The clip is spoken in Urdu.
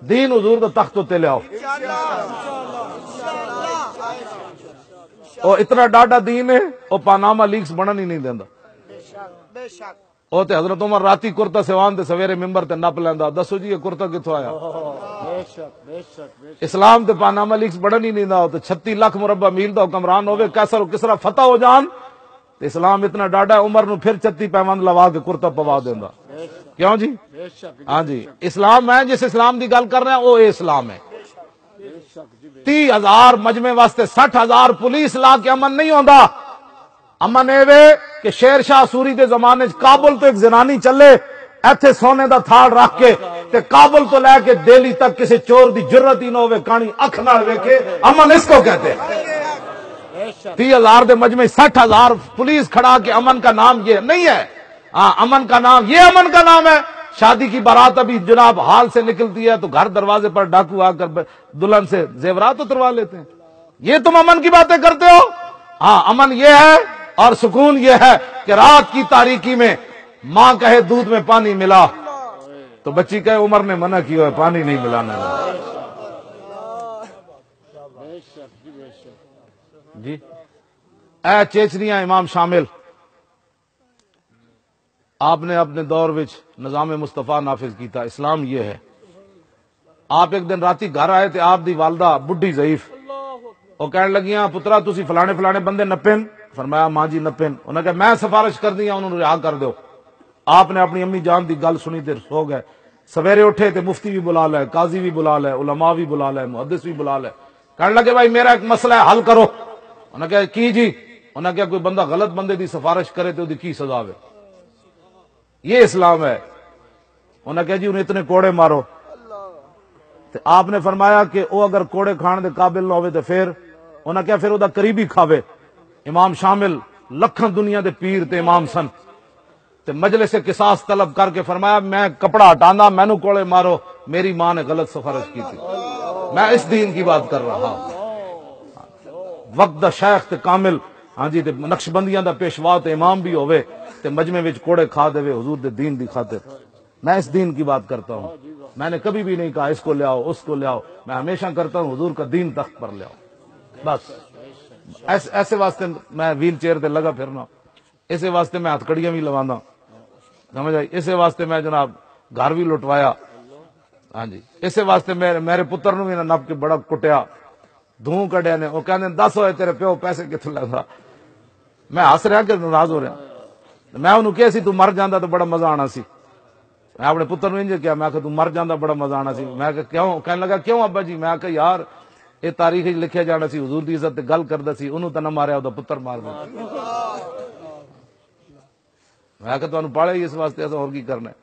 دین حضور دا تخت تے لے آؤ. او اتنا ڈاڈا دین ہے او پاناما لیکس بنن ہی نہیں دیندا. او تے حضرت عمر راتی کرتا سیوان تے سویرے ممبر تے نپ لیندا. دسو جی یہ کرتا کتھوں آیا؟ اسلام تے پاناما لیکس بڑھن ہی نہیں دا. تے 36 لاکھ مربع میل دا حکمران ہوے کیسر و کسرا فتح ہو جان تے اسلام اتنا ڈاڈا ہے عمر نو پھر 36 پیوند لوا کے کرتا پوا دیندا. کیوں جی؟ ہاں جی اسلام ہے جس اسلام دی گل کر رہے ہیں وہ اے اسلام ہے. 30,000 مجمع واسطے 60,000 پولیس لا کے امن نہیں ہوندا. امن اے وے کہ شیر شاہ سوری دے زمانے کابل تو ایک زنانی چلے ایتھے سونے دا تھاڑ رکھ کے تے کابل تو لے کے دہلی تک کسی چور دی جرت ہی نہ ہوے کہانی اکھ نال ویکھے. امن اس کو کہتے ہیں. 30,000 دے مجمع 60,000 پولیس کھڑا کے امن کا نام یہ نہیں ہے. ہاں امن کا نام یہ امن کا نام ہے. شادی کی بارات ابھی جناب حال سے نکلتی ہے تو گھر دروازے پر ڈاکو آ کر دلہن سے زیورات اتروا لیتے ہیں. یہ تم امن کی باتیں کرتے ہو؟ ہاں امن یہ ہے اور سکون یہ ہے کہ رات کی تاریکی میں ماں کہے دودھ میں پانی ملا تو بچی کہے عمر نے منع کیا ہے پانی نہیں ملانا. جی اے چیچنیاں امام شامل آپ نے اپنے دور وچ نظام مصطفیٰ نافذ کیتا. اسلام یہ ہے. آپ ایک دن راتی گھر آئے تھے آپ دی والدہ بڈھی ضعیف وہ کہنے لگیاں پترا تسی فلانے فلانے بندے نپن. فرمایا ماں جی نپن. انہوں نے کہا میں سفارش کر دی انہوں نے رہا کر دو. آپ نے اپنی امی جان دی گل سنی تے سو گئے. سویرے اٹھے تے مفتی بھی بلا لے قاضی بھی بلا لے علماء بھی بلا لے محدث بھی بلا لے. کہنے لگے بھائی میرا ایک مسئلہ ہے حل کرو. انہوں نے کہا کی جی؟ انہوں نے کہا کوئی بندہ غلط بندے دی سفارش کرے تو دی کی سزا ہے؟ یہ اسلام ہے. انہوں نے کہا جی انہیں اتنے کوڑے مارو. تو آپ نے فرمایا کہ وہ اگر کوڑے کھان دے قابل نہ ہوئے تو پھر انہوں نے کہا پھر وہ دا قریبی کھاوے. امام شامل لکھن دنیا دے پیر تے امام سن تے مجلس قصاص طلب کر کے فرمایا میں کپڑا ہٹانا مینو کوڑے مارو میری ماں نے غلط سفارش کی تھی. میں اس دین کی بات کر رہا ہوں. وقت دا شیخ تے کامل ہاں جی تے نقشبندیاں دا پیشوا تے امام بھی ہوئے تے مجمع وچ کوڑے کھا دے حضور دے دین دی خاطر. میں اس دین کی بات کرتا ہوں. میں نے کبھی بھی نہیں کہا اس کو لے آؤ اس کو لے آؤ. میں ہمیشہ کرتا ہوں حضور کا دین تخت پر لے آؤ بس. ایسے واسطے میں ویل چیئر تے لگا پھرنا. اسے واسطے میں ہتھ کڑیاں بھی لوانا سمجھ آئی. اسے واسطے میں جناب گھر بھی لٹوایا. ہاں جی اسے واسطے میرے پتر نو بھی نپ کے بڑا کٹیا دھوں کڈیا نے. وہ کہنے 10 ہوئے تیرے پیو پیسے کتوں لگا. میں ہس رہا کہ ناراض ہو رہا. میں انہوں کہا سی تو مر جاندہ تو بڑا مزہ آنا سی. میں اپنے پتر نو انج کیا میں کہ تو مر جاندہ بڑا مزہ آنا سی. میں کہ کیوں؟ کہنے لگا کیوں ابا جی؟ میں کہ یار یہ تاریخ لکھیا جانا سی حضور دی عزت گل کردا سی انہوں تے نہ ماریا او پتر مار دیا. میں کہ تانوں پاڑے اس واسطے ایسا اور کی کرنا ہے.